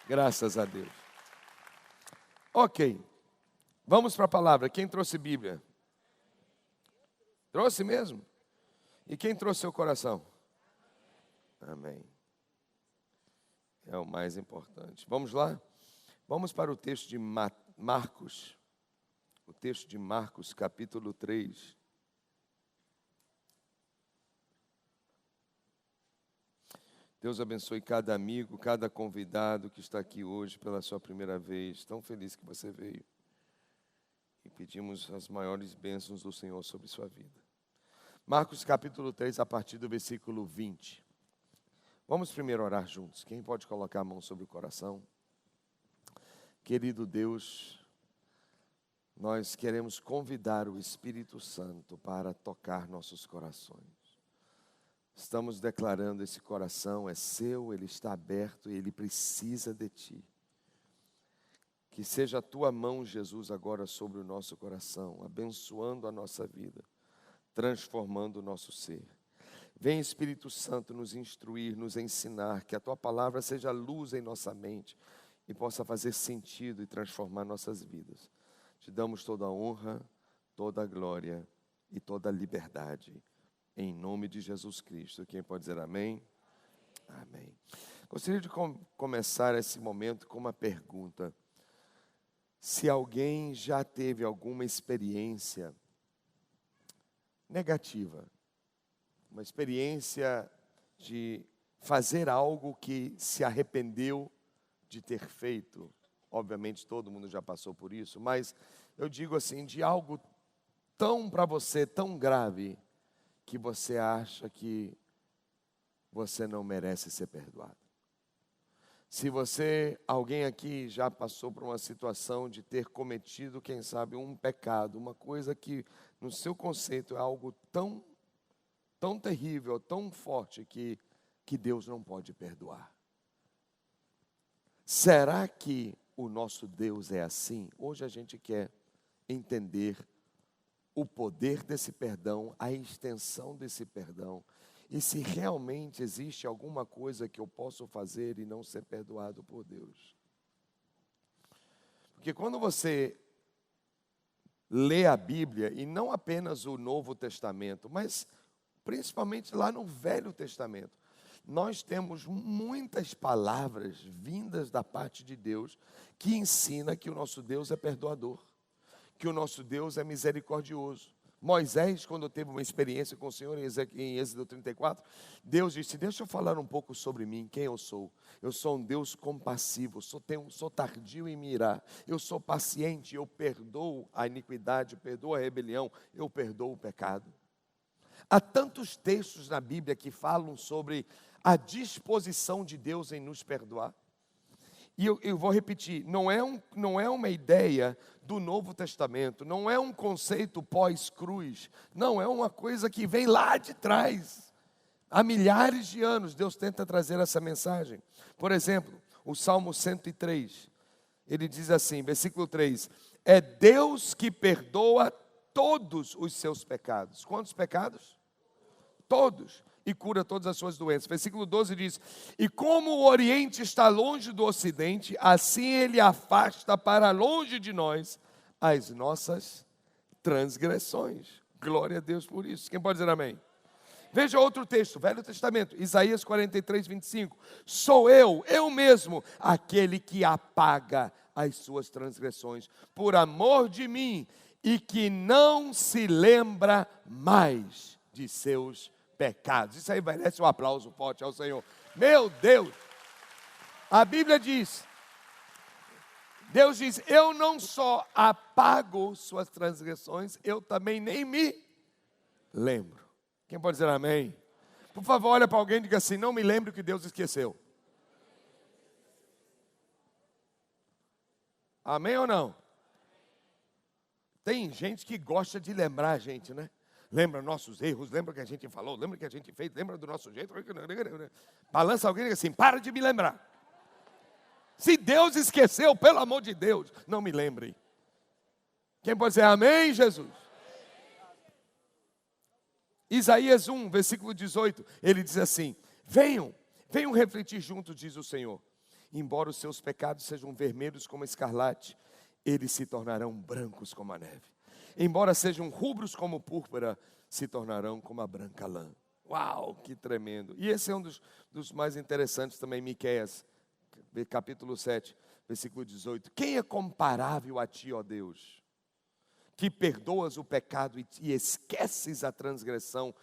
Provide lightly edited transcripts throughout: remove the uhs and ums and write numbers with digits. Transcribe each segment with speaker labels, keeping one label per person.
Speaker 1: Graças a Deus. Ok, vamos para a palavra. Quem trouxe Bíblia? Trouxe mesmo? E quem trouxe seu coração? Amém. É o mais importante. Vamos lá? Vamos para o texto de Marcos. O texto de Marcos, capítulo 3. Deus abençoe cada amigo, cada convidado que está aqui hoje pela sua primeira vez. Tão feliz que você veio. E pedimos as maiores bênçãos do Senhor sobre sua vida. Marcos capítulo 3, a partir do versículo 20. Vamos primeiro orar juntos. Quem pode colocar a mão sobre o coração? Querido Deus, nós queremos convidar o Espírito Santo para tocar nossos corações. Estamos declarando: esse coração é seu, ele está aberto e ele precisa de ti. Que seja a tua mão, Jesus, agora sobre o nosso coração, abençoando a nossa vida, transformando o nosso ser. Vem, Espírito Santo, nos instruir, nos ensinar, que a tua palavra seja luz em nossa mente e possa fazer sentido e transformar nossas vidas. Te damos toda a honra, toda a glória e toda a liberdade. Em nome de Jesus Cristo. Quem pode dizer amém? Amém. Gostaria de começar esse momento com uma pergunta. Se alguém já teve alguma experiência negativa, uma experiência de fazer algo que se arrependeu de ter feito, obviamente todo mundo já passou por isso, mas eu digo assim, de algo tão para você, tão grave, que você acha que você não merece ser perdoado. Se alguém aqui já passou por uma situação de ter cometido, quem sabe, um pecado, uma coisa que no seu conceito é algo tão terrível, tão forte que Deus não pode perdoar. Será que o nosso Deus é assim? Hoje a gente quer entender o poder desse perdão, a extensão desse perdão, e se realmente existe alguma coisa que eu posso fazer e não ser perdoado por Deus. Porque quando você lê a Bíblia, e não apenas o Novo Testamento, mas principalmente lá no Velho Testamento, nós temos muitas palavras vindas da parte de Deus que ensina que o nosso Deus é perdoador, que o nosso Deus é misericordioso. Moisés, quando teve uma experiência com o Senhor em Êxodo 34, Deus disse: deixa eu falar um pouco sobre mim, quem eu sou. Eu sou um Deus compassivo, sou tardio em me irar, eu sou paciente, eu perdoo a iniquidade, perdoo a rebelião, eu perdoo o pecado. Há tantos textos na Bíblia que falam sobre a disposição de Deus em nos perdoar. E eu vou repetir, não é uma ideia do Novo Testamento, não é um conceito pós-cruz, não, é uma coisa que vem lá de trás. Há milhares de anos Deus tenta trazer essa mensagem. Por exemplo, o Salmo 103, ele diz assim, versículo 3, é Deus que perdoa todos os seus pecados. Quantos pecados? Todos. E cura todas as suas doenças. Versículo 12 diz, e como o Oriente está longe do Ocidente, assim Ele afasta para longe de nós as nossas transgressões. Glória a Deus por isso. Quem pode dizer amém? Veja outro texto, Velho Testamento, Isaías 43, 25. Sou eu mesmo, aquele que apaga as suas transgressões, por amor de mim, e que não se lembra mais de seus pecados. Isso aí merece um aplauso forte ao Senhor. Meu Deus! A Bíblia diz, Deus diz, eu não só apago suas transgressões, eu também nem me lembro. Quem pode dizer amém? Por favor, olha para alguém e diga assim, não me lembre que Deus esqueceu. Amém ou não? Tem gente que gosta de lembrar a gente, né? Lembra nossos erros, lembra o que a gente falou, lembra o que a gente fez, lembra do nosso jeito. Balança alguém e diga assim, para de me lembrar. Se Deus esqueceu, pelo amor de Deus, não me lembre. Quem pode dizer amém, Jesus? Isaías 1, versículo 18, ele diz assim, venham refletir juntos, diz o Senhor. Embora os seus pecados sejam vermelhos como a escarlate, eles se tornarão brancos como a neve. Embora sejam rubros como púrpura, se tornarão como a branca lã. Uau, que tremendo. E esse é um dos mais interessantes também, Miqueias, capítulo 7, versículo 18. Quem é comparável a ti, ó Deus, que perdoas o pecado e esqueces a transgressão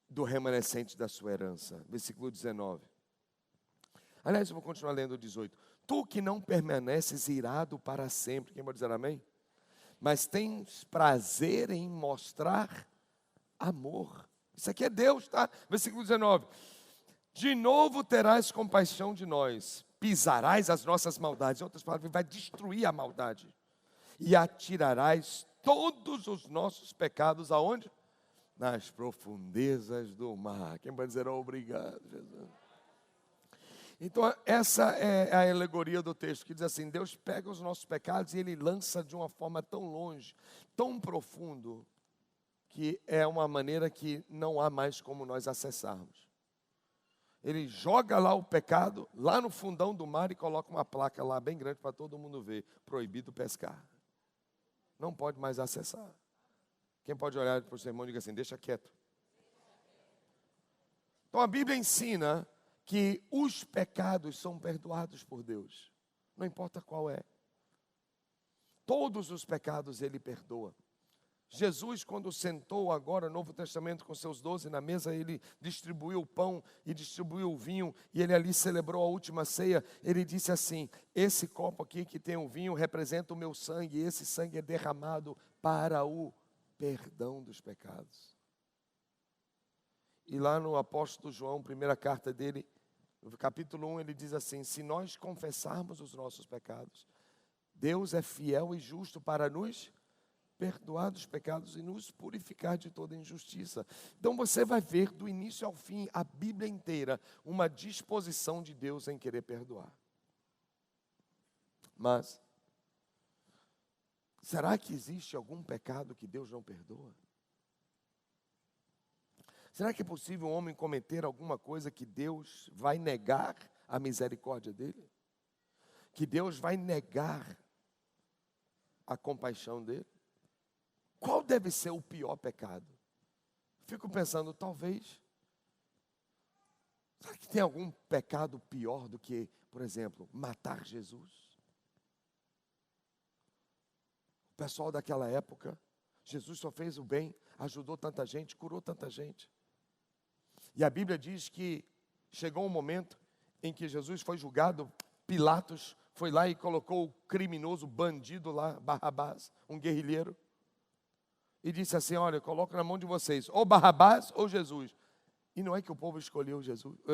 Speaker 1: do remanescente da sua herança? Versículo 19. Aliás, eu vou continuar lendo o 18. Tu que não permaneces irado para sempre. Quem pode dizer amém? Mas tens prazer em mostrar amor. Isso aqui é Deus, tá? Versículo 19. De novo terás compaixão de nós, pisarás as nossas maldades. Em outras palavras, vai destruir a maldade. E atirarás todos os nossos pecados aonde? Nas profundezas do mar. Quem vai dizer obrigado, Jesus? Então, essa é a alegoria do texto, que diz assim: Deus pega os nossos pecados e Ele lança de uma forma tão longe, tão profundo, que é uma maneira que não há mais como nós acessarmos. Ele joga lá o pecado, lá no fundão do mar, e coloca uma placa lá bem grande para todo mundo ver: proibido pescar. Não pode mais acessar. Quem pode olhar para o sermão e diga assim: deixa quieto. Então a Bíblia ensina que os pecados são perdoados por Deus, não importa qual é. Todos os pecados Ele perdoa. Jesus, quando sentou agora no Novo Testamento com seus 12 na mesa, Ele distribuiu o pão e distribuiu o vinho, e Ele ali celebrou a última ceia. Ele disse assim: esse copo aqui que tem o vinho representa o meu sangue, e esse sangue é derramado para o perdão dos pecados. E lá no apóstolo João, primeira carta dele, no capítulo 1, ele diz assim: se nós confessarmos os nossos pecados, Deus é fiel e justo para nos perdoar dos pecados e nos purificar de toda injustiça. Então você vai ver do início ao fim, a Bíblia inteira, uma disposição de Deus em querer perdoar. Mas, será que existe algum pecado que Deus não perdoa? Será que é possível um homem cometer alguma coisa que Deus vai negar a misericórdia dele? Que Deus vai negar a compaixão dele? Qual deve ser o pior pecado? Fico pensando, talvez, será que tem algum pecado pior do que, por exemplo, matar Jesus? O pessoal daquela época, Jesus só fez o bem, ajudou tanta gente, curou tanta gente. E a Bíblia diz que chegou um momento em que Jesus foi julgado, Pilatos foi lá e colocou o criminoso, bandido lá, Barrabás, um guerrilheiro, e disse assim: olha, coloco na mão de vocês, ou Barrabás ou Jesus. E não é que o povo escolheu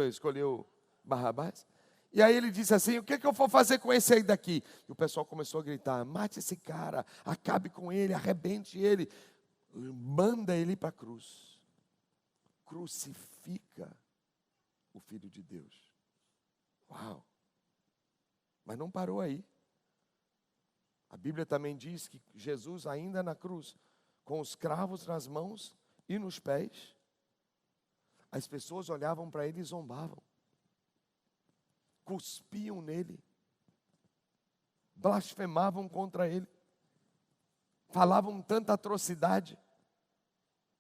Speaker 1: escolheu Barrabás? E aí ele disse assim: o que eu vou fazer com esse aí daqui? E o pessoal começou a gritar: mate esse cara, acabe com ele, arrebente ele, manda ele para a cruz. Crucifica o Filho de Deus. Uau! Mas não parou aí. A Bíblia também diz que Jesus, ainda na cruz, com os cravos nas mãos e nos pés, as pessoas olhavam para ele e zombavam, cuspiam nele, blasfemavam contra ele, falavam tanta atrocidade,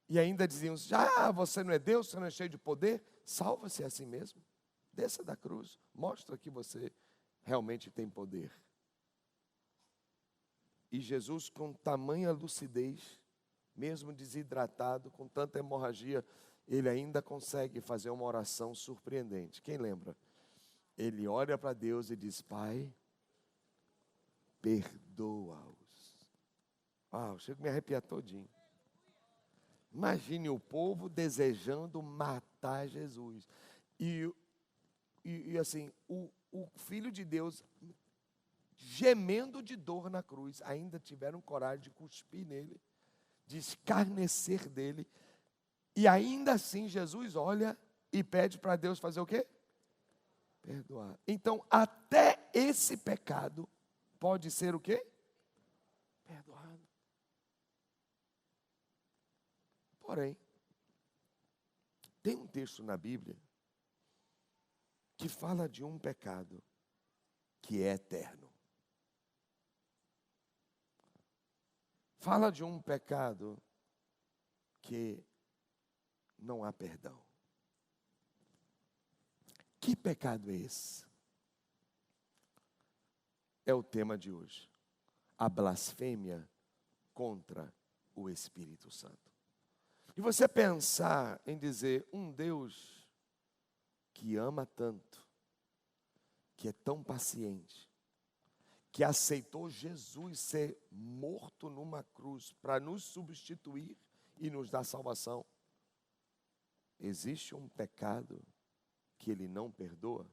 Speaker 1: e ainda diziam: já você não é Deus, você não é cheio de poder, salva-se a si mesmo, desça da cruz, mostra que você realmente tem poder. E Jesus, com tamanha lucidez, mesmo desidratado, com tanta hemorragia, ele ainda consegue fazer uma oração surpreendente. Quem lembra? Ele olha para Deus e diz: Pai, perdoa-os. Chego a me arrepiar todinho. Imagine o povo desejando matar Jesus. E assim, o Filho de Deus, gemendo de dor na cruz, ainda tiveram coragem de cuspir nele, de escarnecer dele. E ainda assim Jesus olha e pede para Deus fazer o quê? Perdoar. Então, até esse pecado pode ser o quê? Perdoado. Porém, tem um texto na Bíblia que fala de um pecado que é eterno. Fala de um pecado que não há perdão. Que pecado é esse? É o tema de hoje. A blasfêmia contra o Espírito Santo. E você pensar em dizer um Deus que ama tanto, que é tão paciente, que aceitou Jesus ser morto numa cruz para nos substituir e nos dar salvação. Existe um pecado que Ele não perdoa?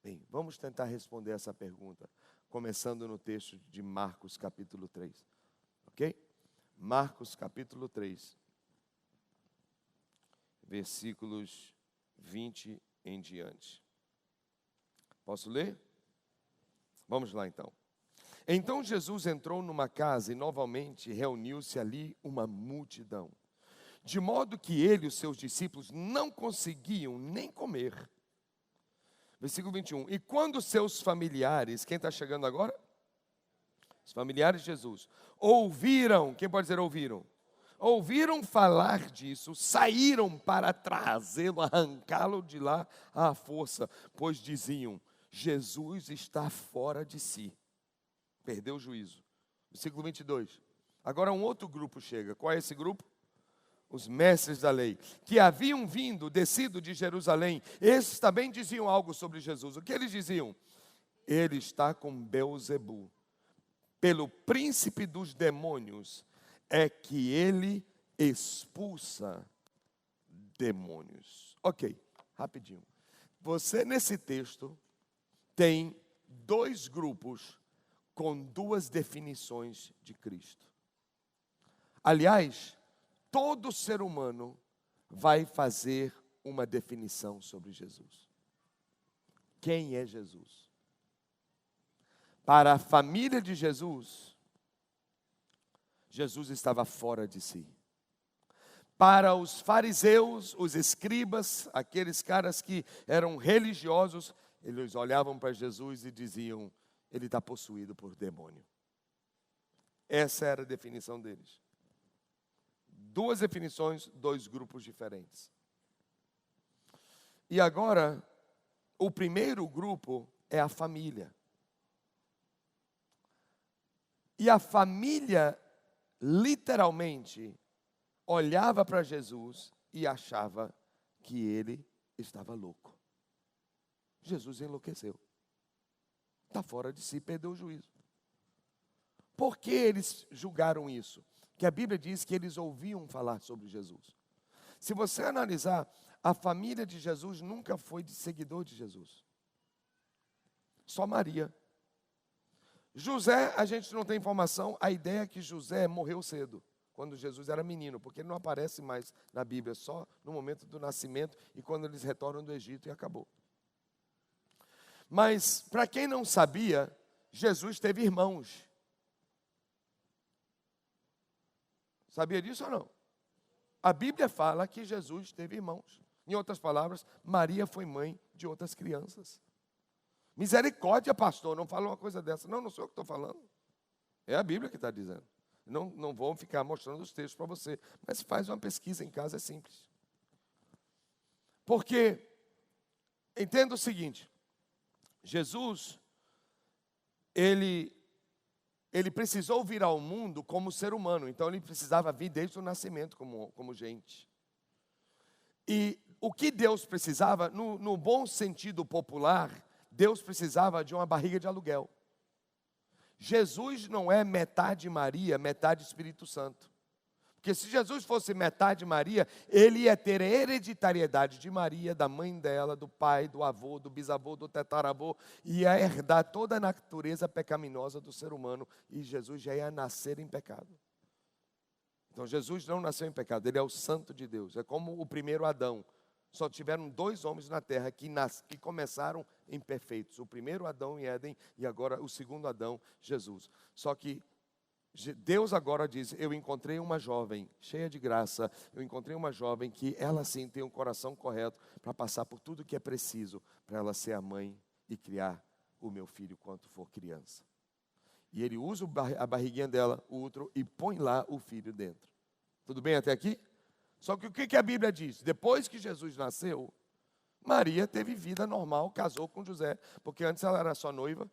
Speaker 1: Bem, vamos tentar responder essa pergunta, começando no texto de Marcos capítulo 3, ok? Marcos capítulo 3, versículos 20 em diante. Posso ler? Vamos lá então. Então Jesus entrou numa casa e novamente reuniu-se ali uma multidão, de modo que ele e os seus discípulos não conseguiam nem comer. Versículo 21. E quando seus familiares, quem está chegando agora? Os familiares de Jesus, ouviram, quem pode dizer ouviram? Ouviram falar disso, saíram para trazê-lo, arrancá-lo de lá à força, pois diziam: Jesus está fora de si, perdeu o juízo. Versículo 22. Agora um outro grupo chega. Qual é esse grupo? Os mestres da lei, que haviam descido de Jerusalém. Esses também diziam algo sobre Jesus. O que eles diziam? Ele está com Beelzebul, pelo príncipe dos demônios, é que ele expulsa demônios. Ok, rapidinho. Você nesse texto tem dois grupos com duas definições de Cristo. Aliás, todo ser humano vai fazer uma definição sobre Jesus. Quem é Jesus? Para a família de Jesus, Jesus estava fora de si. Para os fariseus, os escribas, aqueles caras que eram religiosos, eles olhavam para Jesus e diziam: ele está possuído por demônio. Essa era a definição deles. Duas definições, dois grupos diferentes. E agora, o primeiro grupo é a família. E a família, literalmente, olhava para Jesus e achava que ele estava louco. Jesus enlouqueceu. Está fora de si, perdeu o juízo. Por que eles julgaram isso? Que a Bíblia diz que eles ouviam falar sobre Jesus. Se você analisar, a família de Jesus nunca foi de seguidor de Jesus. Só Maria. José, a gente não tem informação, a ideia é que José morreu cedo, quando Jesus era menino, porque ele não aparece mais na Bíblia, só no momento do nascimento e quando eles retornam do Egito e acabou. Mas, para quem não sabia, Jesus teve irmãos. Sabia disso ou não? A Bíblia fala que Jesus teve irmãos. Em outras palavras, Maria foi mãe de outras crianças. Misericórdia, pastor, não fala uma coisa dessa. Não, não sou eu que estou falando. É a Bíblia que está dizendo. Não vou ficar mostrando os textos para você, mas faz uma pesquisa em casa, é simples. Porque, entenda o seguinte, Jesus, ele precisou vir ao mundo como ser humano, então ele precisava vir desde o nascimento como gente. E o que Deus precisava, no bom sentido popular, Deus precisava de uma barriga de aluguel. Jesus não é metade Maria, metade Espírito Santo. Porque se Jesus fosse metade Maria, ele ia ter a hereditariedade de Maria, da mãe dela, do pai, do avô, do bisavô, do tetaravô, e ia herdar toda a natureza pecaminosa do ser humano, e Jesus já ia nascer em pecado. Então Jesus não nasceu em pecado, ele é o santo de Deus, é como o primeiro Adão. Só tiveram dois homens na terra que começaram imperfeitos, o primeiro Adão em Éden e agora o segundo Adão, Jesus. Só que Deus agora diz: eu encontrei uma jovem cheia de graça, eu encontrei uma jovem que ela sim tem um coração correto para passar por tudo que é preciso para ela ser a mãe e criar o meu filho quando for criança. E ele usa a barriguinha dela, o útero, e põe lá o filho dentro. Tudo bem até aqui? Só que o que a Bíblia diz? Depois que Jesus nasceu, Maria teve vida normal, casou com José, porque antes ela era só noiva,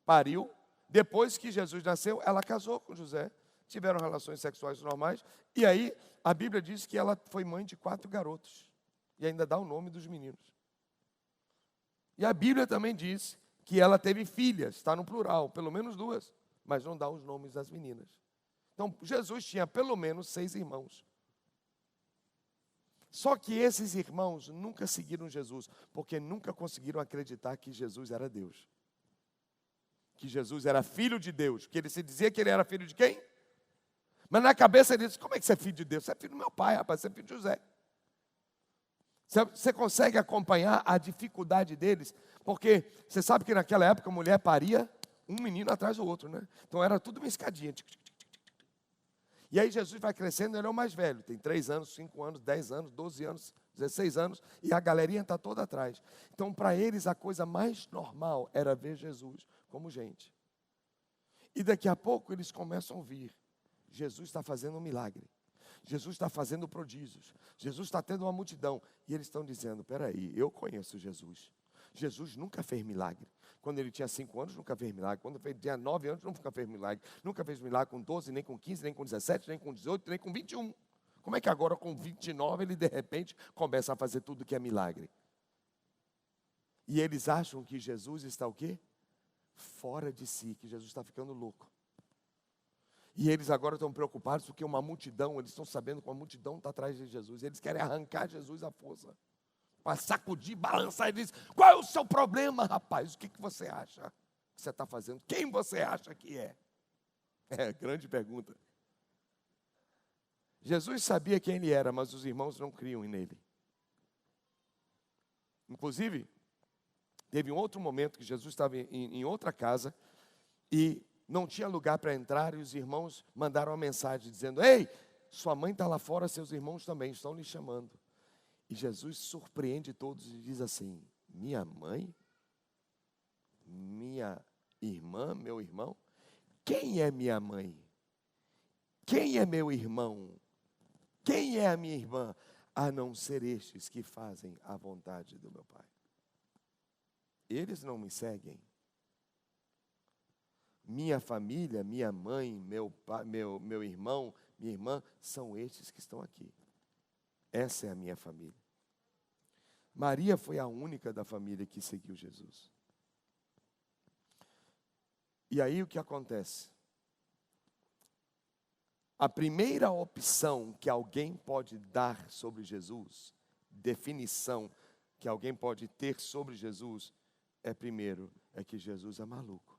Speaker 1: pariu. Depois que Jesus nasceu, ela casou com José, tiveram relações sexuais normais, e aí a Bíblia diz que ela foi mãe de 4 garotos, e ainda dá o nome dos meninos. E a Bíblia também diz que ela teve filhas, está no plural, pelo menos 2, mas não dá os nomes das meninas. Então, Jesus tinha pelo menos 6 irmãos. Só que esses irmãos nunca seguiram Jesus, porque nunca conseguiram acreditar que Jesus era Deus. Que Jesus era filho de Deus, que ele se dizia que ele era filho de quem? Mas na cabeça ele disse, como é que você é filho de Deus? Você é filho do meu pai, rapaz, você é filho de José. Você consegue acompanhar a dificuldade deles? Porque você sabe que naquela época a mulher paria um menino atrás do outro, né? Então era tudo uma escadinha. E aí Jesus vai crescendo, ele é o mais velho. Tem 3 anos, 5 anos, 10 anos, 12 anos, 16 anos. E a galerinha está toda atrás. Então para eles a coisa mais normal era ver Jesus como gente. E daqui a pouco eles começam a ouvir. Jesus está fazendo um milagre. Jesus está fazendo prodígios. Jesus está tendo uma multidão. E eles estão dizendo, peraí, eu conheço Jesus. Jesus nunca fez milagre. Quando ele tinha 5 anos, nunca fez milagre. Quando ele tinha 9 anos, nunca fez milagre. Nunca fez milagre com 12, nem com 15, nem com 17, nem com 18, nem com 21. Como é que agora com 29 ele de repente começa a fazer tudo que é milagre? E eles acham que Jesus está o quê? Fora de si, que Jesus está ficando louco. E eles agora estão preocupados porque uma multidão, eles estão sabendo que uma multidão está atrás de Jesus. Eles querem arrancar Jesus à força. Para sacudir, balançar e dizer, qual é o seu problema, rapaz? O que você acha que você está fazendo? Quem você acha que é? É, grande pergunta. Jesus sabia quem ele era, mas os irmãos não criam nele. Inclusive, teve um outro momento que Jesus estava em outra casa e não tinha lugar para entrar, e os irmãos mandaram uma mensagem dizendo, ei, sua mãe está lá fora, seus irmãos também estão lhe chamando. E Jesus surpreende todos e diz assim, minha mãe? Minha irmã, meu irmão? Quem é minha mãe? Quem é meu irmão? Quem é a minha irmã? A não ser estes que fazem a vontade do meu Pai. Eles não me seguem. Minha família, minha mãe, meu pai, meu irmão, minha irmã, são estes que estão aqui. Essa é a minha família. Maria foi a única da família que seguiu Jesus. E aí o que acontece? A primeira opção que alguém pode dar sobre Jesus, definição que alguém pode ter sobre Jesus, primeiro, é que Jesus é maluco.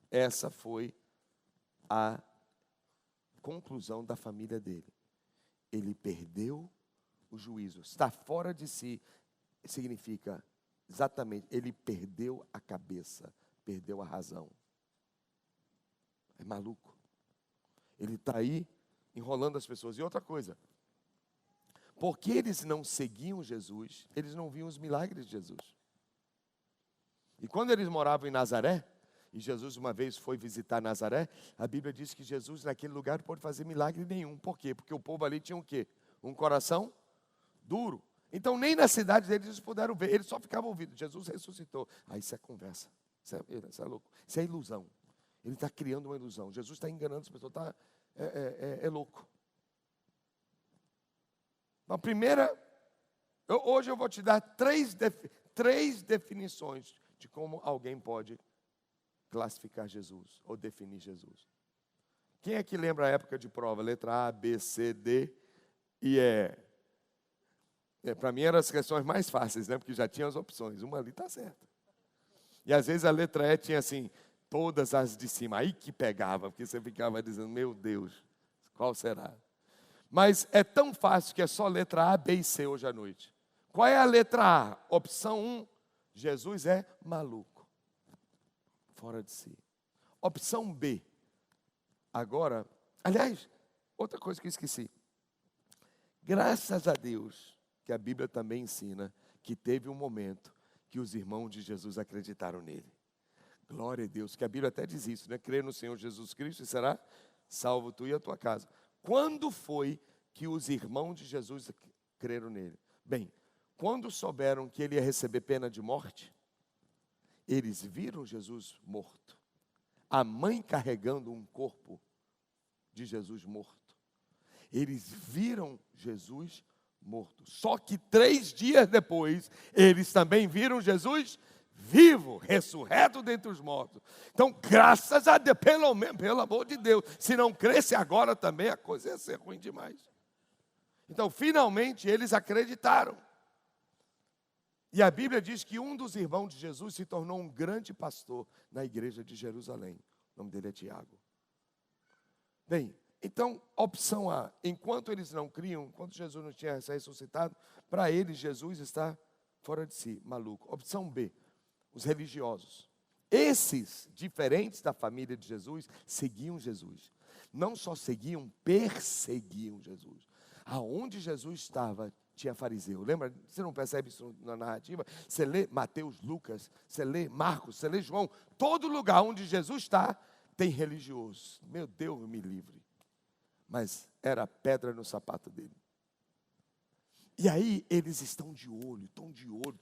Speaker 1: Essa foi a conclusão da família dele. Ele perdeu o juízo. Estar fora de si significa exatamente, ele perdeu a cabeça, perdeu a razão. É maluco. Ele está aí enrolando as pessoas. E outra coisa, porque eles não seguiam Jesus, eles não viam os milagres de Jesus. E quando eles moravam em Nazaré, e Jesus uma vez foi visitar Nazaré, a Bíblia diz que Jesus naquele lugar não pôde fazer milagre nenhum. Por quê? Porque o povo ali tinha o quê? Um coração duro. Então nem na cidade deles eles puderam ver, eles só ficavam ouvindo. Jesus ressuscitou. Ah, isso é conversa, isso é louco, isso é ilusão. Ele está criando uma ilusão. Jesus está enganando as pessoas, é louco. A primeira, hoje eu vou te dar três definições de como alguém pode classificar Jesus ou definir Jesus. Quem é que lembra a época de prova? Letra A, B, C, D e E. Para mim eram as questões mais fáceis, né? Porque já tinha as opções. Uma ali está certa. E às vezes a letra E tinha assim, todas as de cima. Aí que pegava, porque você ficava dizendo, meu Deus, qual será? Mas é tão fácil que é só letra A, B e C hoje à noite. Qual é a letra A? Opção 1, Jesus é maluco. Fora de si. Opção B. Agora, aliás, outra coisa que eu esqueci. Graças a Deus, que a Bíblia também ensina, que teve um momento que que os irmãos de Jesus acreditaram nele. Glória a Deus, que a Bíblia até diz isso, né? Crer no Senhor Jesus Cristo e será salvo tu e a tua casa. Quando foi que os irmãos de Jesus creram nele? Bem, quando souberam que ele ia receber pena de morte, eles viram Jesus morto. A mãe carregando um corpo de Jesus morto. Eles viram Jesus morto. Só que 3 dias depois, eles também viram Jesus vivo, ressurreto dentre os mortos. Então, graças a Deus, pelo amor de Deus, se não cresce agora também, a coisa ia ser ruim demais. Então, finalmente, eles acreditaram. E a Bíblia diz que um dos irmãos de Jesus se tornou um grande pastor na igreja de Jerusalém. O nome dele é Tiago. Bem, então, opção A, enquanto eles não criam, enquanto Jesus não tinha ressuscitado, para eles Jesus está fora de si, maluco. Opção B, os religiosos. Esses, diferentes da família de Jesus, seguiam Jesus. Não só seguiam, perseguiam Jesus. Aonde Jesus estava, tinha fariseu. Lembra? Você não percebe isso na narrativa? Você lê Mateus, Lucas, você lê Marcos, você lê João. Todo lugar onde Jesus está, tem religioso. Meu Deus, me livre. Mas era pedra no sapato dele. E aí eles estão de olho,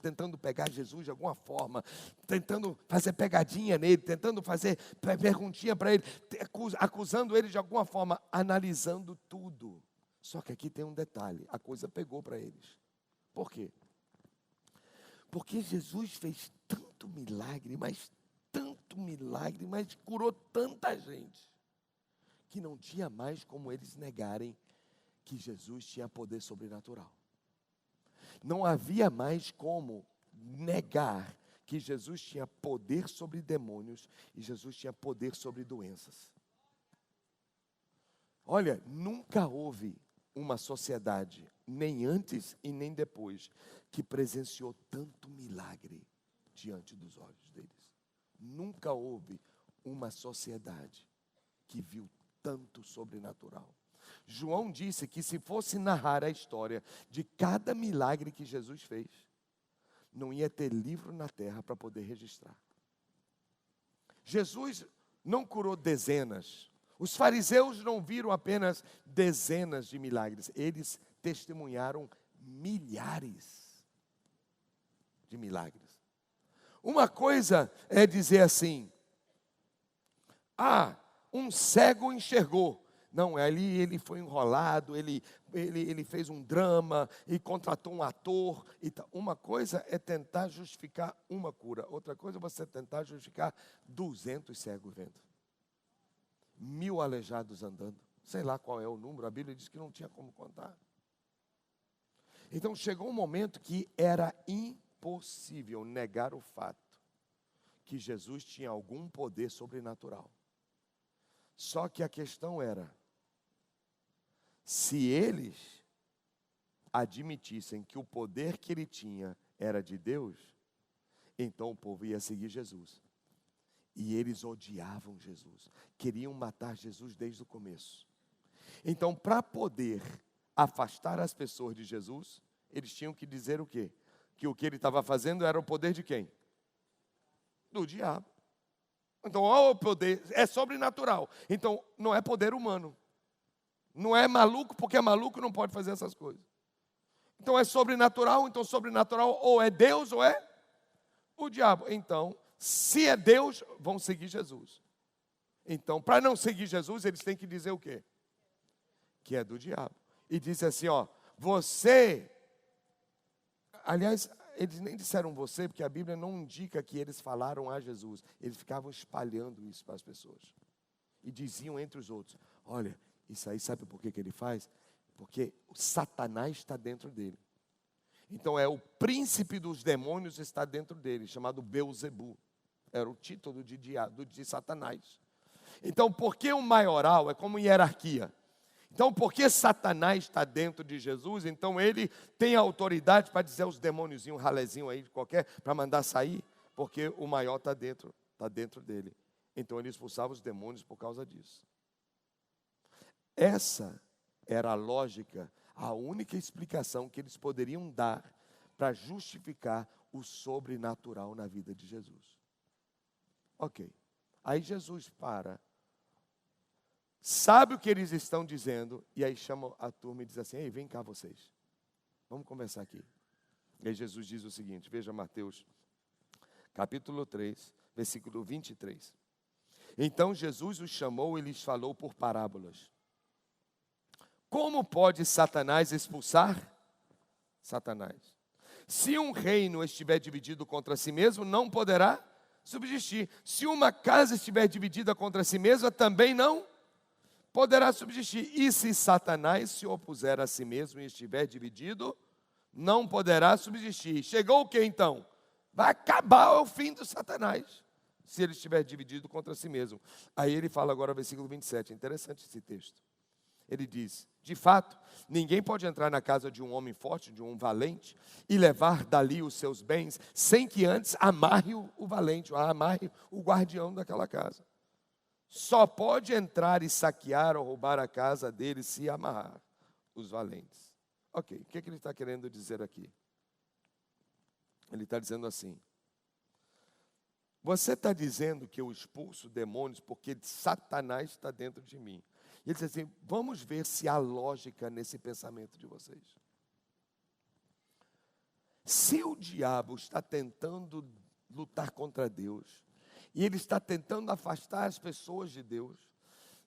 Speaker 1: tentando pegar Jesus de alguma forma, tentando fazer pegadinha nele, tentando fazer perguntinha para ele, acusando ele de alguma forma, analisando tudo. Só que aqui tem um detalhe, a coisa pegou para eles. Por quê? Porque Jesus fez tanto milagre, mas curou tanta gente, que não tinha mais como eles negarem que Jesus tinha poder sobrenatural. Não havia mais como negar que Jesus tinha poder sobre demônios e Jesus tinha poder sobre doenças. Olha, nunca houve uma sociedade, nem antes e nem depois, que presenciou tanto milagre diante dos olhos deles. Nunca houve uma sociedade que viu tanto sobrenatural. João disse que se fosse narrar a história de cada milagre que Jesus fez, não ia ter livro na terra para poder registrar. Jesus não curou dezenas. Os fariseus não viram apenas dezenas de milagres. Eles testemunharam milhares de milagres. Uma coisa é dizer assim: um cego enxergou. Não, ali ele foi enrolado, ele fez um drama e contratou um ator. E tal. Uma coisa é tentar justificar uma cura. Outra coisa é você tentar justificar 200 cegos vendo. 1000 aleijados andando. Sei lá qual é o número, a Bíblia diz que não tinha como contar. Então chegou um momento que era impossível negar o fato que Jesus tinha algum poder sobrenatural. Só que a questão era, se eles admitissem que o poder que ele tinha era de Deus, então o povo ia seguir Jesus. E eles odiavam Jesus, queriam matar Jesus desde o começo. Então, para poder afastar as pessoas de Jesus, eles tinham que dizer o quê? Que o que ele estava fazendo era o poder de quem? Do diabo. Então, o poder é sobrenatural. Então, não é poder humano. Não é maluco, porque maluco não pode fazer essas coisas. Então, é sobrenatural. Então, sobrenatural ou é Deus ou é o diabo. Então, se é Deus, vão seguir Jesus. Então, para não seguir Jesus, eles têm que dizer o quê? Que é do diabo. E diz assim, você... Aliás, eles nem disseram você, porque a Bíblia não indica que eles falaram a Jesus. Eles ficavam espalhando isso para as pessoas. E diziam entre os outros, olha, isso aí sabe por que ele faz? Porque o Satanás está dentro dele. Então o príncipe dos demônios está dentro dele, chamado Beelzebu. Era o título de Satanás. Então, porque o maioral é como hierarquia. Então, porque Satanás está dentro de Jesus, então ele tem autoridade para dizer aos demôniozinhos, ralezinho aí, qualquer, para mandar sair, porque o maior está dentro dele. Então, ele expulsava os demônios por causa disso. Essa era a lógica, a única explicação que eles poderiam dar para justificar o sobrenatural na vida de Jesus. Ok. Aí Jesus para, sabe o que eles estão dizendo, e aí chama a turma e diz assim: ei, vem cá vocês, vamos conversar aqui. E aí Jesus diz o seguinte, veja Mateus, capítulo 3, versículo 23. Então Jesus os chamou e lhes falou por parábolas. Como pode Satanás expulsar Satanás? Se um reino estiver dividido contra si mesmo, não poderá subsistir. Se uma casa estiver dividida contra si mesma, também não poderá subsistir. E se Satanás se opuser a si mesmo e estiver dividido, não poderá subsistir. Chegou o que então? Vai acabar o fim do Satanás, se ele estiver dividido contra si mesmo. Aí ele fala agora, versículo 27, interessante esse texto. Ele diz, de fato, ninguém pode entrar na casa de um homem forte, de um valente, e levar dali os seus bens, sem que antes amarre o valente, ou amarre o guardião daquela casa. Só pode entrar e saquear ou roubar a casa dele se amarrar os valentes. Ok, o que ele está querendo dizer aqui? Ele está dizendo assim: você está dizendo que eu expulso demônios porque Satanás está dentro de mim. E ele diz assim, vamos ver se há lógica nesse pensamento de vocês. Se o diabo está tentando lutar contra Deus, e ele está tentando afastar as pessoas de Deus,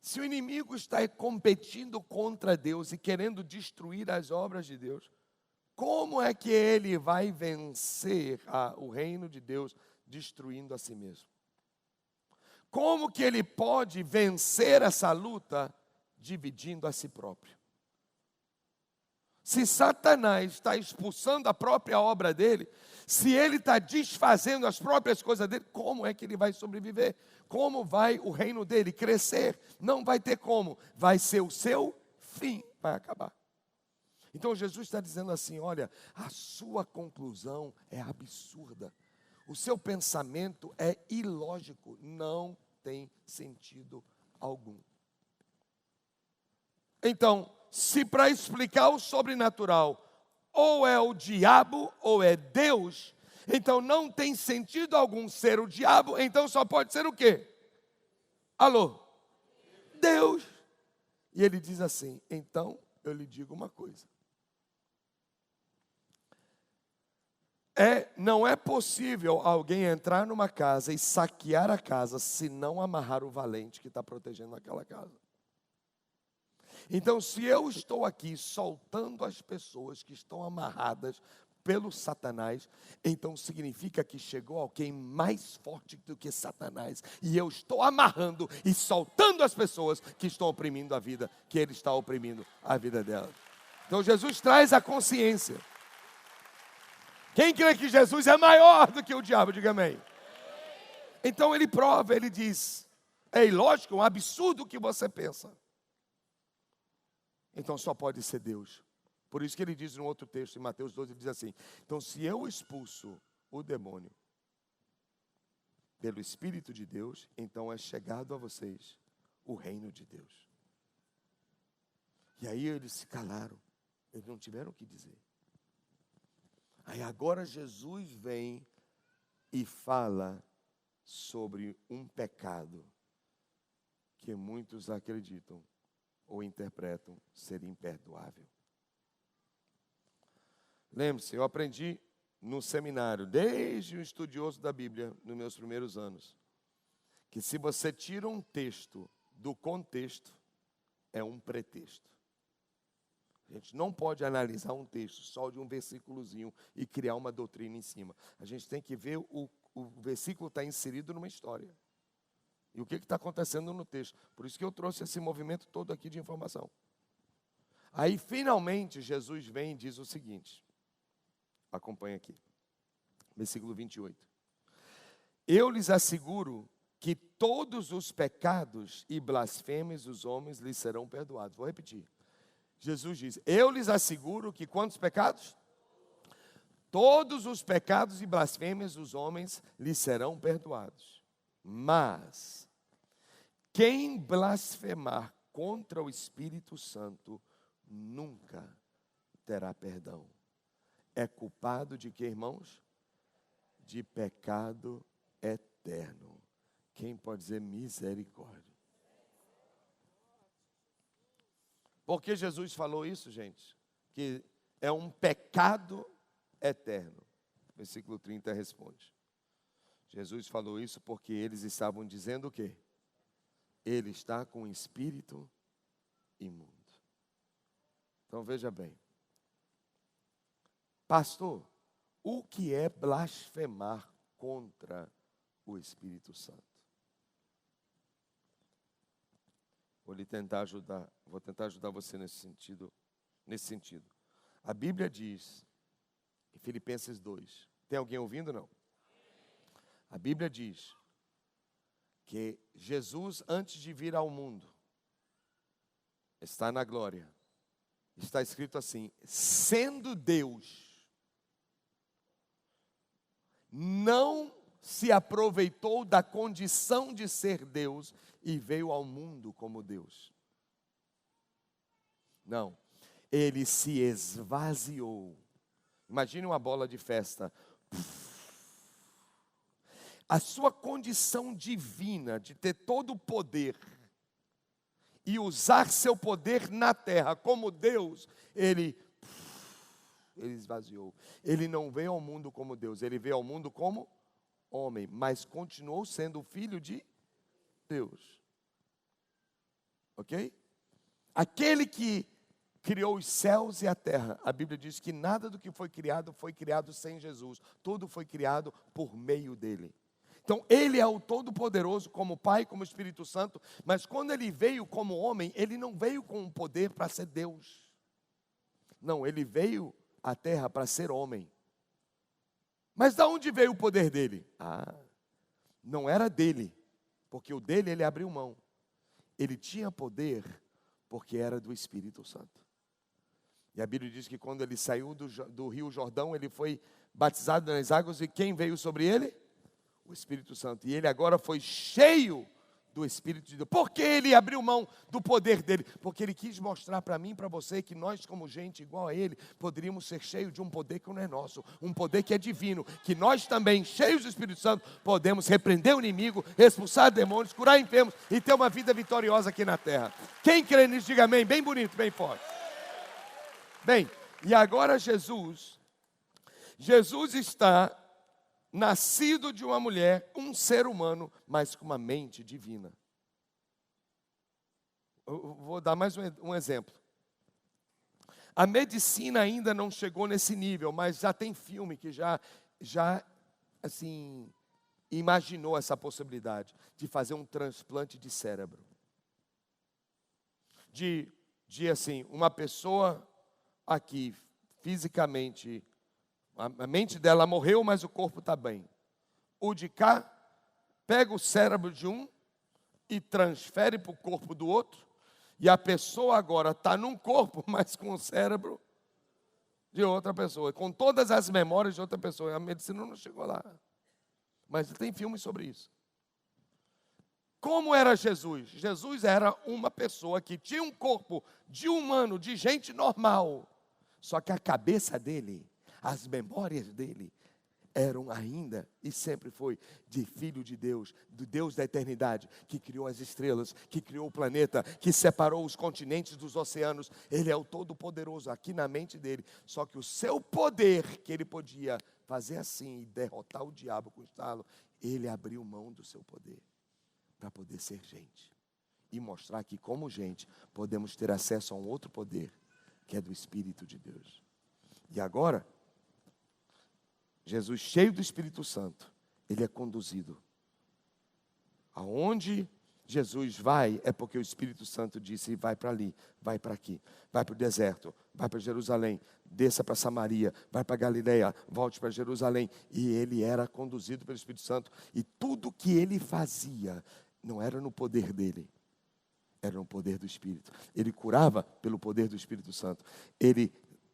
Speaker 1: se o inimigo está competindo contra Deus e querendo destruir as obras de Deus, como é que ele vai vencer o reino de Deus destruindo a si mesmo? Como que ele pode vencer essa luta dividindo a si próprio? Se Satanás está expulsando a própria obra dele, se ele está desfazendo as próprias coisas dele, como é que ele vai sobreviver? Como vai o reino dele crescer? Não vai ter como, vai ser o seu fim, vai acabar. Então Jesus está dizendo assim, olha, a sua conclusão é absurda. O seu pensamento é ilógico, não tem sentido algum. Então, se para explicar o sobrenatural, ou é o diabo ou é Deus, então não tem sentido algum ser o diabo, então só pode ser o quê? Alô? Deus. E ele diz assim, então eu lhe digo uma coisa. Não é possível alguém entrar numa casa e saquear a casa se não amarrar o valente que está protegendo aquela casa. Então, se eu estou aqui soltando as pessoas que estão amarradas pelo Satanás, então significa que chegou alguém mais forte do que Satanás. E eu estou amarrando e soltando as pessoas que estão oprimindo a vida, que ele está oprimindo a vida delas. Então, Jesus traz a consciência. Quem crê que Jesus é maior do que o diabo, diga amém. Então ele prova, ele diz, é ilógico, um absurdo o que você pensa. Então só pode ser Deus. Por isso que ele diz no outro texto, em Mateus 12, ele diz assim, então se eu expulso o demônio pelo Espírito de Deus, então é chegado a vocês o reino de Deus. E aí eles se calaram, eles não tiveram o que dizer. Aí agora Jesus vem e fala sobre um pecado que muitos acreditam ou interpretam ser imperdoável. Lembre-se, eu aprendi no seminário, desde um estudioso da Bíblia, nos meus primeiros anos, que se você tira um texto do contexto, é um pretexto. A gente não pode analisar um texto só de um versículozinho e criar uma doutrina em cima. A gente tem que ver o versículo está inserido numa história. E o que está acontecendo no texto. Por isso que eu trouxe esse movimento todo aqui de informação. Aí, finalmente, Jesus vem e diz o seguinte. Acompanha aqui. Versículo 28. Eu lhes asseguro que todos os pecados e blasfêmias dos homens lhes serão perdoados. Vou repetir. Jesus diz, eu lhes asseguro que quantos pecados? Todos os pecados e blasfêmias dos homens lhes serão perdoados. Mas, quem blasfemar contra o Espírito Santo, nunca terá perdão. É culpado de quê, irmãos? de pecado eterno. Quem pode dizer misericórdia? Por que Jesus falou isso, gente? Que é um pecado eterno. Versículo 30 responde. Jesus falou isso porque eles estavam dizendo o quê? Ele está com o espírito imundo. Então veja bem. Pastor, o que é blasfemar contra o Espírito Santo? Vou tentar ajudar você nesse sentido. A Bíblia diz, em Filipenses 2, tem alguém ouvindo, não? A Bíblia diz que Jesus, antes de vir ao mundo, está na glória. Está escrito assim, sendo Deus, não se aproveitou da condição de ser Deus e veio ao mundo como Deus. Não, ele se esvaziou. Imagine uma bola de festa. A sua condição divina de ter todo o poder e usar seu poder na terra como Deus, ele esvaziou. Ele não veio ao mundo como Deus, ele veio ao mundo como homem, mas continuou sendo filho de Deus. Ok? Aquele que criou os céus e a terra, a Bíblia diz que nada do que foi criado sem Jesus. Tudo foi criado por meio dele. Então, ele é o Todo-Poderoso, como Pai, como Espírito Santo, mas quando ele veio como homem, ele não veio com o poder para ser Deus. Não, ele veio à terra para ser homem. Mas de onde veio o poder dele? Não era dele, porque o dele ele abriu mão. Ele tinha poder porque era do Espírito Santo. E a Bíblia diz que quando ele saiu do Rio Jordão, ele foi batizado nas águas, e quem veio sobre ele? O Espírito Santo. E ele agora foi cheio do Espírito de Deus. Por que ele abriu mão do poder dele? Porque ele quis mostrar para mim e para você que nós, como gente igual a ele, poderíamos ser cheios de um poder que não é nosso, um poder que é divino, que nós também, cheios do Espírito Santo, podemos repreender o inimigo, expulsar demônios, curar enfermos e ter uma vida vitoriosa aqui na terra. Quem crê nisso, diga amém, bem bonito, bem forte. Bem, e agora Jesus está nascido de uma mulher, um ser humano, mas com uma mente divina. Eu vou dar mais um exemplo. A medicina ainda não chegou nesse nível, mas já tem filme que já assim, imaginou essa possibilidade de fazer um transplante de cérebro. De assim, uma pessoa aqui, fisicamente, a mente dela morreu, mas o corpo está bem. O de cá, pega o cérebro de um e transfere para o corpo do outro. E a pessoa agora está num corpo, mas com o cérebro de outra pessoa. Com todas as memórias de outra pessoa. A medicina não chegou lá. Mas tem filmes sobre isso. Como era Jesus? Jesus era uma pessoa que tinha um corpo de humano, de gente normal. Só que a cabeça dele, as memórias dele eram ainda e sempre foi de filho de Deus, do Deus da eternidade, que criou as estrelas, que criou o planeta, que separou os continentes dos oceanos. Ele é o Todo-Poderoso aqui na mente dele. Só que o seu poder, que ele podia fazer assim e derrotar o diabo com o estalo, ele abriu mão do seu poder para poder ser gente e mostrar que como gente podemos ter acesso a um outro poder, que é do Espírito de Deus. E agora, Jesus, cheio do Espírito Santo, ele é conduzido. Aonde Jesus vai, é porque o Espírito Santo disse, vai para ali, vai para aqui, vai para o deserto, vai para Jerusalém, desça para Samaria, vai para Galileia, volte para Jerusalém. E ele era conduzido pelo Espírito Santo. E tudo que ele fazia, não era no poder dele, era no poder do Espírito. Ele curava pelo poder do Espírito Santo. Ele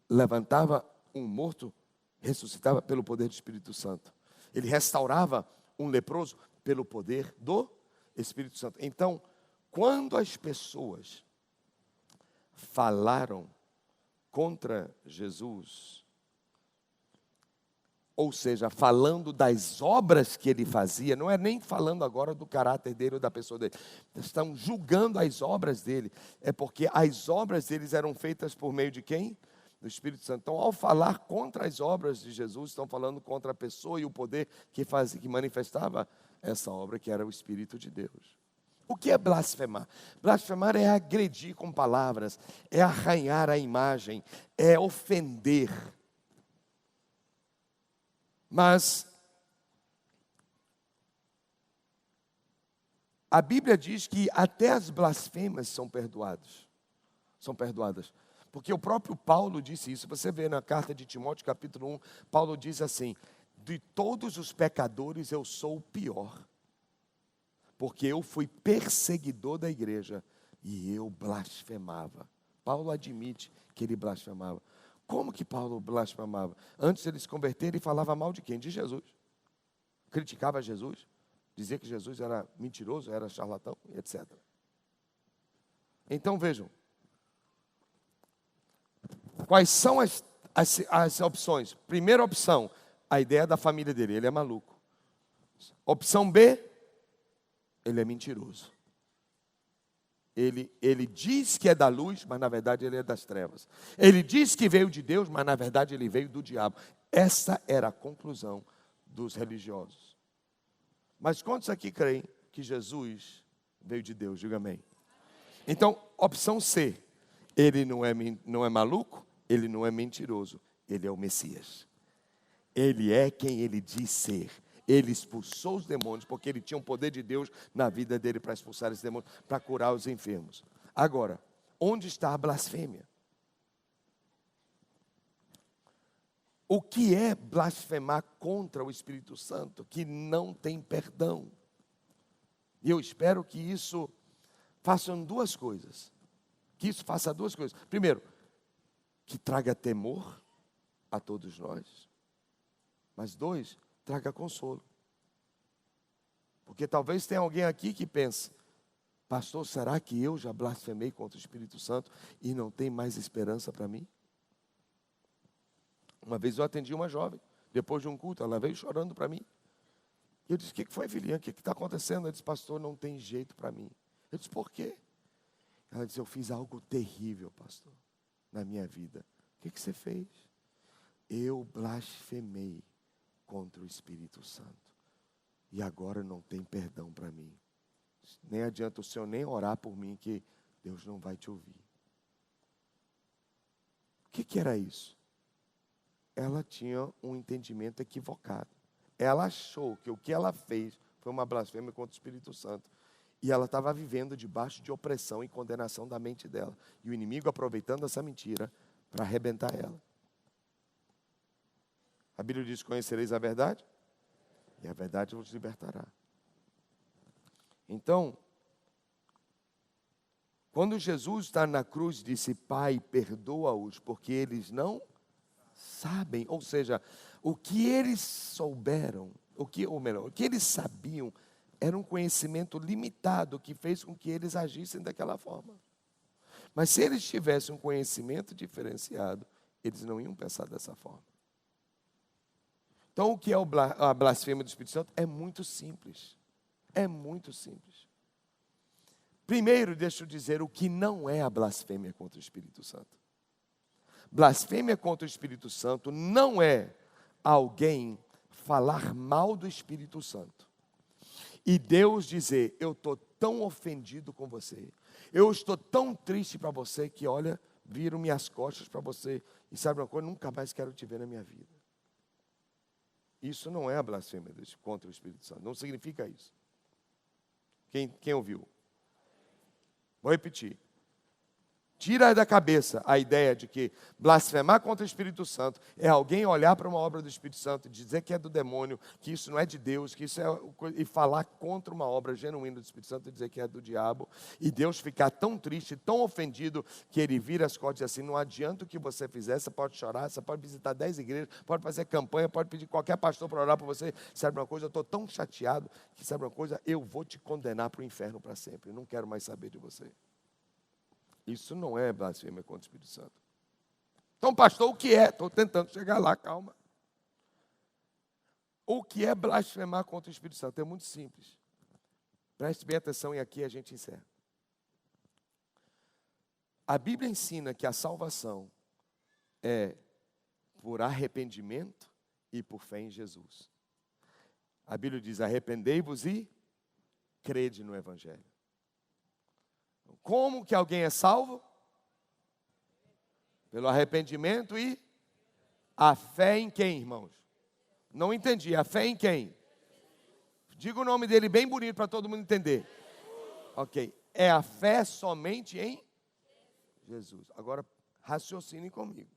Speaker 1: levantava um morto, ressuscitava pelo poder do Espírito Santo. Ele restaurava um leproso pelo poder do Espírito Santo. Então, quando as pessoas falaram contra Jesus, ou seja, falando das obras que ele fazia, não é nem falando agora do caráter dele ou da pessoa dele, estão julgando as obras dele, é porque as obras deles eram feitas por meio de quem? Do Espírito Santo. Então, ao falar contra as obras de Jesus, estão falando contra a pessoa e o poder que manifestava essa obra, que era o Espírito de Deus. O que é blasfemar? Blasfemar é agredir com palavras, é arranhar a imagem, é ofender. Mas a Bíblia diz que até as blasfêmias são perdoadas. Porque o próprio Paulo disse isso. Você vê na carta de Timóteo, capítulo 1, Paulo diz assim: de todos os pecadores eu sou o pior, porque eu fui perseguidor da igreja e eu blasfemava. Paulo admite que ele blasfemava. Como que Paulo blasfemava? Antes de ele se converter, ele falava mal de quem? De Jesus. Criticava Jesus, dizia que Jesus era mentiroso, era charlatão, etc. Então vejam, quais são as opções? Primeira opção, a ideia da família dele, ele é maluco. Opção B, ele é mentiroso. Ele diz que é da luz, mas na verdade ele é das trevas. Ele diz que veio de Deus, mas na verdade ele veio do diabo. Essa era a conclusão dos religiosos. Mas quantos aqui creem que Jesus veio de Deus? Diga amém. Então, opção C, ele não é maluco, ele não é mentiroso, ele é o Messias. Ele é quem ele diz ser. Ele expulsou os demônios, porque ele tinha o poder de Deus na vida dele para expulsar esses demônios, para curar os enfermos. Agora, onde está a blasfêmia? O que é blasfemar contra o Espírito Santo, que não tem perdão? E eu espero que isso faça duas coisas. Primeiro, que traga temor a todos nós. Mas dois, traga consolo. Porque talvez tenha alguém aqui que pense: pastor, será que eu já blasfemei contra o Espírito Santo e não tem mais esperança para mim? Uma vez eu atendi uma jovem, depois de um culto, ela veio chorando para mim. E eu disse: o que foi, filhinha? O que está acontecendo? Ela disse: pastor, não tem jeito para mim. Eu disse: por quê? Ela disse: eu fiz algo terrível, pastor, na minha vida. O que você fez? Eu blasfemei contra o Espírito Santo. E agora não tem perdão para mim. Nem adianta o Senhor nem orar por mim, que Deus não vai te ouvir. O que era isso? Ela tinha um entendimento equivocado. Ela achou que o que ela fez foi uma blasfêmia contra o Espírito Santo. E ela estava vivendo debaixo de opressão e condenação da mente dela. E o inimigo aproveitando essa mentira para arrebentar ela. A Bíblia diz: conhecereis a verdade, e a verdade vos libertará. Então, quando Jesus está na cruz, disse: Pai, perdoa-os, porque eles não sabem. Ou seja, o que eles souberam, o que eles sabiam, era um conhecimento limitado que fez com que eles agissem daquela forma. Mas se eles tivessem um conhecimento diferenciado, eles não iam pensar dessa forma. Então, o que é a blasfêmia do Espírito Santo? É muito simples. É muito simples. Primeiro, deixa eu dizer o que não é a blasfêmia contra o Espírito Santo. Blasfêmia contra o Espírito Santo não é alguém falar mal do Espírito Santo. E Deus dizer: eu estou tão ofendido com você. Eu estou tão triste para você que, olha, viro minhas costas para você. E sabe uma coisa? Nunca mais quero te ver na minha vida. Isso não é a blasfêmia contra o Espírito Santo. Não significa isso. Quem ouviu? Vou repetir. Tira da cabeça a ideia de que blasfemar contra o Espírito Santo é alguém olhar para uma obra do Espírito Santo e dizer que é do demônio, que isso não é de Deus, que isso e falar contra uma obra genuína do Espírito Santo e dizer que é do diabo, e Deus ficar tão triste, tão ofendido, que ele vira as costas e diz assim: não adianta o que você fizer, você pode chorar, você pode visitar 10 igrejas, pode fazer campanha, pode pedir qualquer pastor para orar por você. Sabe uma coisa? Eu estou tão chateado que, sabe uma coisa? Eu vou te condenar para o inferno para sempre, eu não quero mais saber de você. Isso não é blasfêmia contra o Espírito Santo. Então, pastor, o que é? Estou tentando chegar lá, calma. O que é blasfemar contra o Espírito Santo? É muito simples. Preste bem atenção e aqui a gente encerra. A Bíblia ensina que a salvação é por arrependimento e por fé em Jesus. A Bíblia diz: arrependei-vos e crede no Evangelho. Como que alguém é salvo? Pelo arrependimento e a fé em quem, irmãos? Não entendi. A fé em quem? Diga o nome dele bem bonito para todo mundo entender. Ok. É a fé somente em Jesus. Agora, raciocine comigo.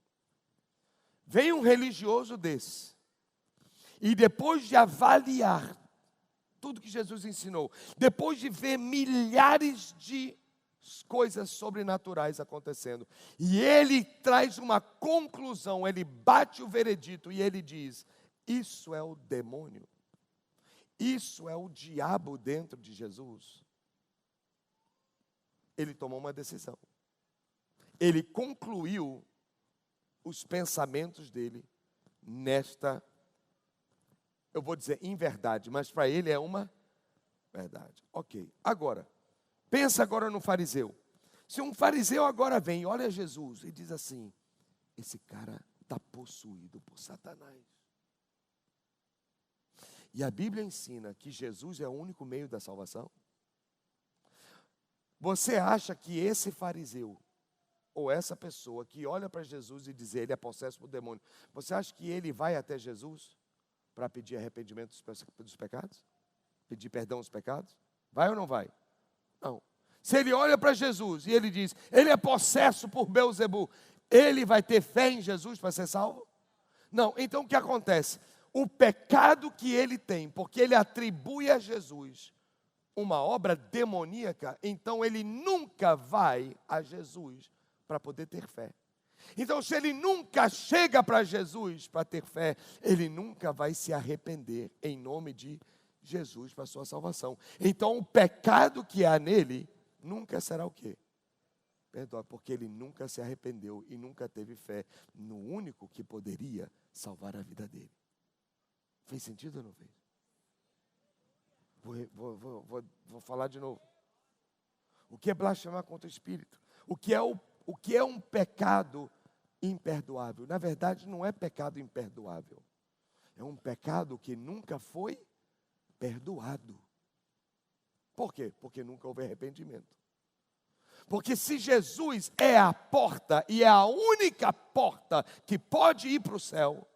Speaker 1: Vem um religioso desse, e depois de avaliar tudo que Jesus ensinou, depois de ver milhares de coisas sobrenaturais acontecendo, e ele traz uma conclusão, ele bate o veredito e ele diz: isso é o demônio, isso é o diabo dentro de Jesus. Ele tomou uma decisão. Ele concluiu os pensamentos dele nesta, eu vou dizer inverdade, mas para ele é uma verdade. Ok, agora, pensa agora no fariseu. Se um fariseu agora vem e olha Jesus e diz assim: esse cara está possuído por Satanás. E a Bíblia ensina que Jesus é o único meio da salvação. Você acha que esse fariseu, ou essa pessoa que olha para Jesus e diz ele é possesso por demônio, você acha que ele vai até Jesus para pedir arrependimento dos pecados? Pedir perdão dos pecados? Vai ou não vai? Não. Se ele olha para Jesus e ele diz, ele é possesso por Belzebu, ele vai ter fé em Jesus para ser salvo? Não. Então o que acontece? O pecado que ele tem, porque ele atribui a Jesus uma obra demoníaca, então ele nunca vai a Jesus para poder ter fé. Então, se ele nunca chega para Jesus para ter fé, ele nunca vai se arrepender em nome de Jesus para a sua salvação. Então, o pecado que há nele nunca será o quê? Perdoa, porque ele nunca se arrependeu e nunca teve fé no único que poderia salvar a vida dele. Fez sentido ou não fez? Vou falar de novo. O que é blasfemar contra o Espírito? O que é um pecado imperdoável? Na verdade, não é pecado imperdoável. É um pecado que nunca foi perdoado. Por quê? Porque nunca houve arrependimento. Porque se Jesus é a porta, e é a única porta que pode ir para o céu,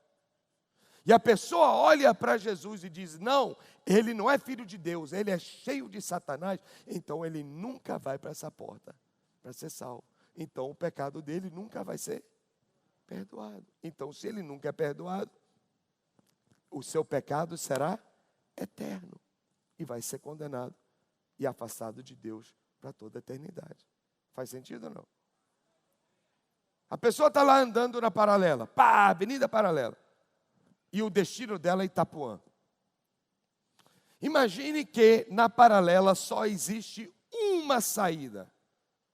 Speaker 1: e a pessoa olha para Jesus e diz, não, ele não é filho de Deus, ele é cheio de Satanás, então ele nunca vai para essa porta para ser salvo. Então o pecado dele nunca vai ser perdoado. Então, se ele nunca é perdoado, o seu pecado será eterno e vai ser condenado e afastado de Deus para toda a eternidade. Faz sentido ou não? A pessoa está lá andando na paralela, pá, avenida paralela, e o destino dela é Itapuã. Imagine que na paralela só existe uma saída.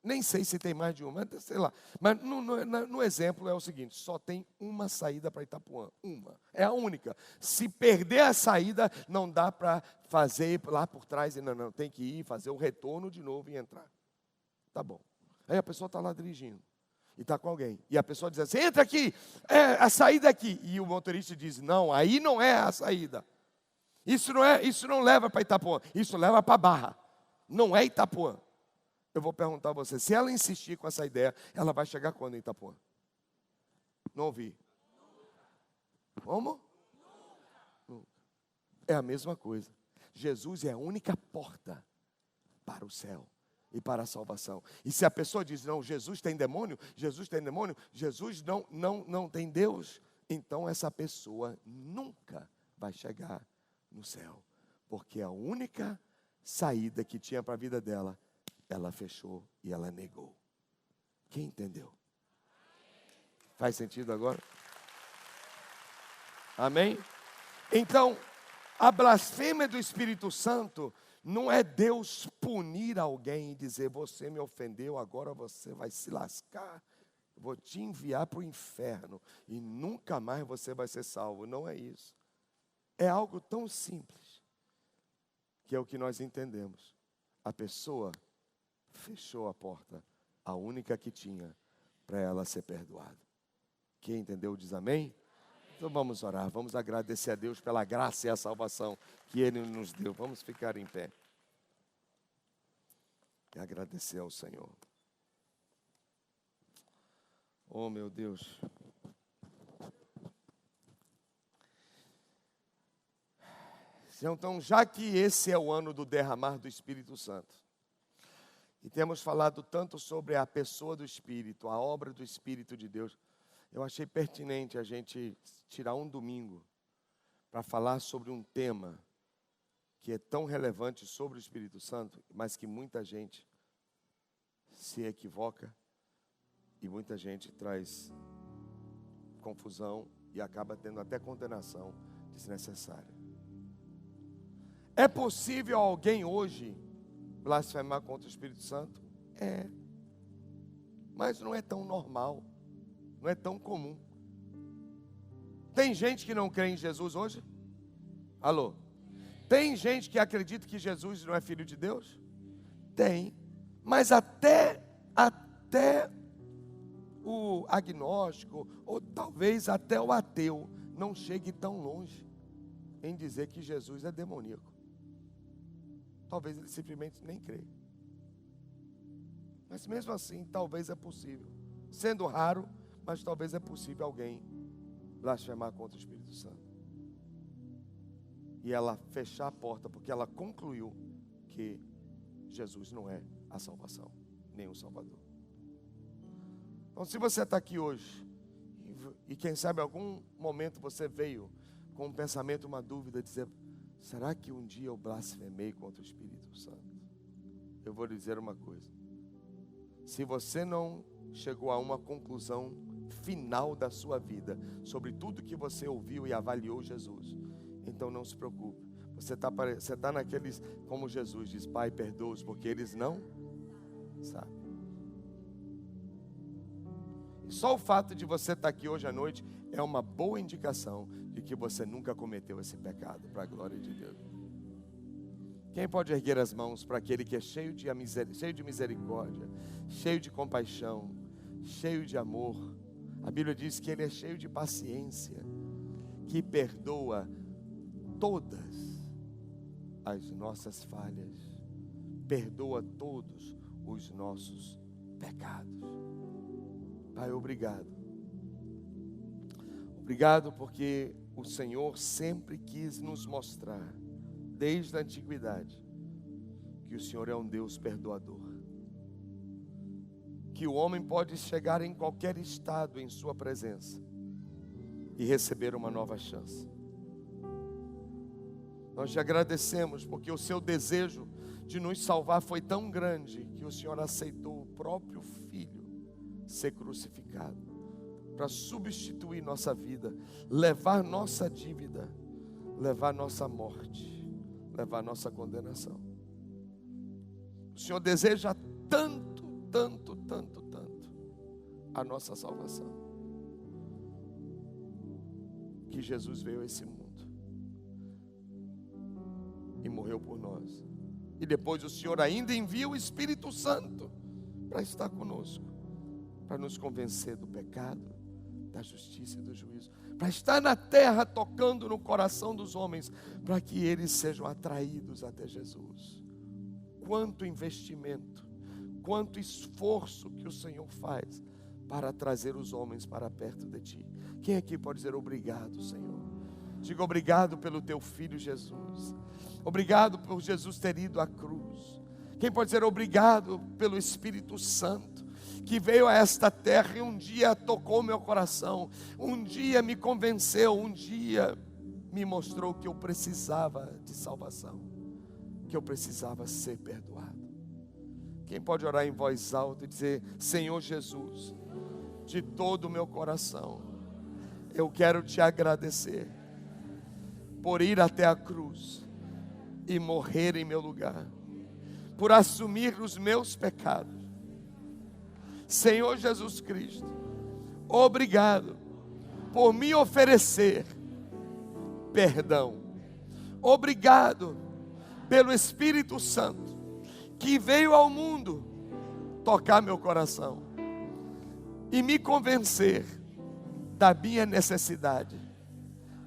Speaker 1: Nem sei se tem mais de uma, sei lá. Mas no exemplo é o seguinte, só tem uma saída para Itapuã. Uma. É a única. Se perder a saída, não dá para fazer lá por trás. Não, tem que ir, fazer o retorno de novo e entrar. Tá bom. Aí a pessoa está lá dirigindo. E está com alguém. E a pessoa diz assim, entra aqui, a saída é aqui. E o motorista diz, não, aí não é a saída. Isso não leva para Itapuã, isso leva para Barra. Não é Itapuã. Eu vou perguntar a você, se ela insistir com essa ideia, ela vai chegar quando em Itapuã? Não ouvi. Como? Nunca. É a mesma coisa. Jesus é a única porta para o céu e para a salvação. E se a pessoa diz, não, Jesus tem demônio, Jesus não tem Deus, então essa pessoa nunca vai chegar no céu, porque a única saída que tinha para a vida dela, ela fechou e ela negou. Quem entendeu? Faz sentido agora? Amém? Então, a blasfêmia do Espírito Santo não é Deus punir alguém e dizer, você me ofendeu, agora você vai se lascar, vou te enviar para o inferno e nunca mais você vai ser salvo. Não é isso. É algo tão simples, que é o que nós entendemos. A pessoa fechou a porta, a única que tinha, para ela ser perdoada. Quem entendeu diz amém? Então vamos orar, vamos agradecer a Deus pela graça e a salvação que Ele nos deu. Vamos ficar em pé e agradecer ao Senhor. Oh, meu Deus. Então, já que esse é o ano do derramar do Espírito Santo, e temos falado tanto sobre a pessoa do Espírito, a obra do Espírito de Deus, eu achei pertinente a gente tirar um domingo para falar sobre um tema que é tão relevante sobre o Espírito Santo, mas que muita gente se equivoca e muita gente traz confusão e acaba tendo até condenação desnecessária. É possível alguém hoje blasfemar contra o Espírito Santo? É. Mas não é tão normal. Não é tão comum. Tem gente que não crê em Jesus hoje? Alô? Tem gente que acredita que Jesus não é filho de Deus? Tem. Mas até o agnóstico, ou talvez até o ateu, não chegue tão longe em dizer que Jesus é demoníaco. Talvez ele simplesmente nem crê. Mas mesmo assim, talvez é possível. Sendo raro, mas talvez é possível alguém blasfemar contra o Espírito Santo. E ela fechar a porta, porque ela concluiu que Jesus não é a salvação, nem o Salvador. Então, se você está aqui hoje, e quem sabe em algum momento você veio com um pensamento, uma dúvida, dizer: será que um dia eu blasfemei contra o Espírito Santo? Eu vou dizer uma coisa. Se você não chegou a uma conclusão final da sua vida sobre tudo que você ouviu e avaliou Jesus, então não se preocupe. Você tá naqueles, como Jesus diz: Pai, perdoa-os, porque eles não sabem. E só o fato de você estar aqui hoje à noite é uma boa indicação de que você nunca cometeu esse pecado, para a glória de Deus. Quem pode erguer as mãos para aquele que é cheio de misericórdia, cheio de compaixão, cheio de amor? A Bíblia diz que Ele é cheio de paciência, que perdoa todas as nossas falhas, perdoa todos os nossos pecados. Pai, obrigado. Obrigado porque o Senhor sempre quis nos mostrar, desde a antiguidade, que o Senhor é um Deus perdoador. Que o homem pode chegar em qualquer estado em sua presença e receber uma nova chance. Nós te agradecemos porque o seu desejo de nos salvar foi tão grande que o Senhor aceitou o próprio Filho ser crucificado para substituir nossa vida, levar nossa dívida, levar nossa morte, levar nossa condenação. O Senhor deseja tanto a nossa salvação, que Jesus veio a esse mundo e morreu por nós. E depois o Senhor ainda envia o Espírito Santo para estar conosco, para nos convencer do pecado, da justiça e do juízo, para estar na terra tocando no coração dos homens, para que eles sejam atraídos até Jesus. Quanto investimento, quanto esforço que o Senhor faz para trazer os homens para perto de Ti. Quem aqui pode dizer obrigado, Senhor? Diga obrigado pelo Teu Filho Jesus. Obrigado por Jesus ter ido à cruz. Quem pode dizer obrigado pelo Espírito Santo, que veio a esta terra e um dia tocou meu coração, um dia me convenceu, um dia me mostrou que eu precisava de salvação, que eu precisava ser perdoado. Quem pode orar em voz alta e dizer: Senhor Jesus, de todo o meu coração, eu quero te agradecer por ir até a cruz e morrer em meu lugar, por assumir os meus pecados. Senhor Jesus Cristo, obrigado por me oferecer perdão Obrigado pelo Espírito Santo que veio ao mundo tocar meu coração e me convencer da minha necessidade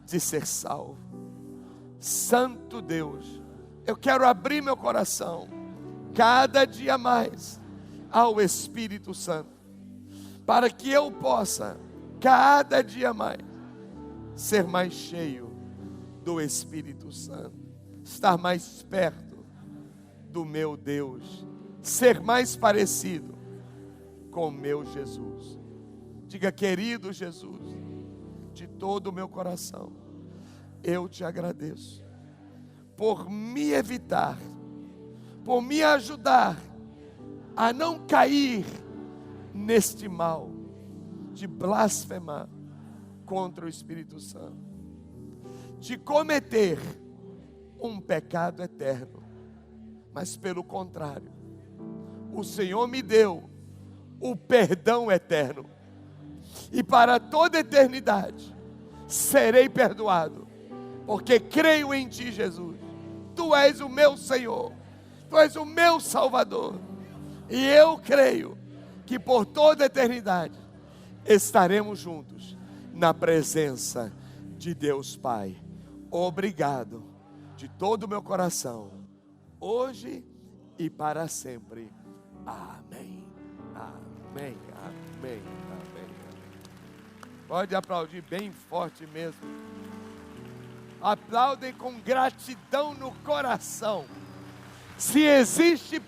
Speaker 1: de ser salvo. Santo Deus, eu quero abrir meu coração cada dia mais ao Espírito Santo, para que eu possa cada dia mais ser mais cheio do Espírito Santo, estar mais perto do meu Deus, ser mais parecido com o meu Jesus. Diga: querido Jesus, de todo o meu coração, eu te agradeço por me evitar, por me ajudar a não cair neste mal de blasfemar contra o Espírito Santo, de cometer um pecado eterno. Mas pelo contrário, o Senhor me deu o perdão eterno, e para toda eternidade serei perdoado, porque creio em Ti, Jesus. Tu és o meu Senhor, Tu és o meu Salvador, e eu creio que por toda eternidade estaremos juntos na presença de Deus Pai. Obrigado de todo o meu coração, hoje e para sempre. Amém. Amém. Amém. Amém. Pode aplaudir bem forte mesmo. Aplaudem com gratidão no coração. Se existe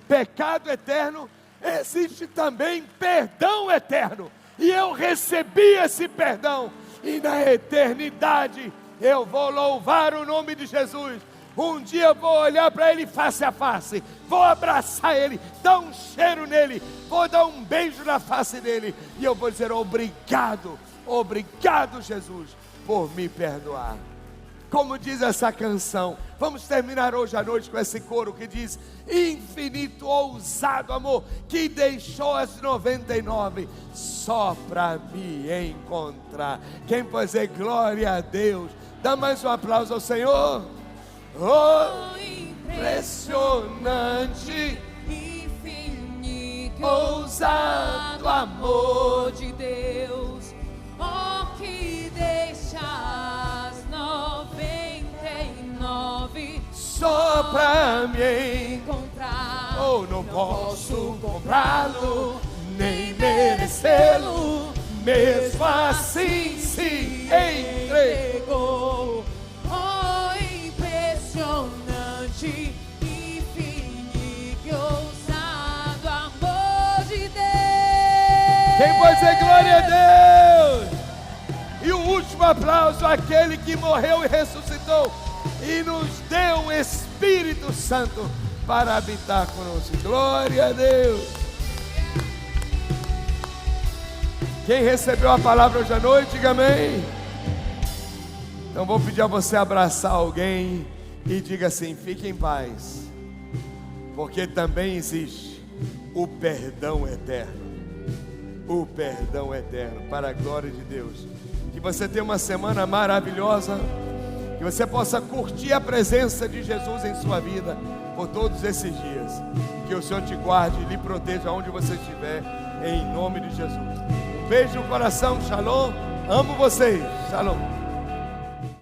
Speaker 1: pecado eterno, existe também perdão eterno. E eu recebi esse perdão. E na eternidade eu vou louvar o nome de Jesus. Um dia eu vou olhar para Ele face a face, vou abraçar Ele, dar um cheiro nele, vou dar um beijo na face dele, e eu vou dizer: obrigado, obrigado, Jesus, por me perdoar. Como diz essa canção, vamos terminar hoje à noite com esse coro que diz: infinito, ousado amor, que deixou as 99 só para me encontrar. Quem pode dizer glória a Deus? Dá mais um aplauso ao Senhor. Oh, impressionante,
Speaker 2: infinito,
Speaker 1: ousado amor
Speaker 2: de Deus, oh, que deixa as 99
Speaker 1: só pra me
Speaker 2: encontrar.
Speaker 1: Oh, não posso comprá-lo, nem merecê-lo, mesmo assim se entregou.
Speaker 2: Infinito, ousado amor de Deus.
Speaker 1: Quem pode dizer glória a Deus? E o último aplauso àquele que morreu e ressuscitou e nos deu o Espírito Santo para habitar conosco. Glória a Deus. Quem recebeu a palavra hoje à noite, diga amém. Então vou pedir a você abraçar alguém e diga assim: fique em paz, porque também existe o perdão eterno. O perdão eterno, para a glória de Deus. Que você tenha uma semana maravilhosa, que você possa curtir a presença de Jesus em sua vida por todos esses dias. Que o Senhor te guarde e lhe proteja onde você estiver, em nome de Jesus. Um beijo no coração, shalom. Amo vocês, shalom.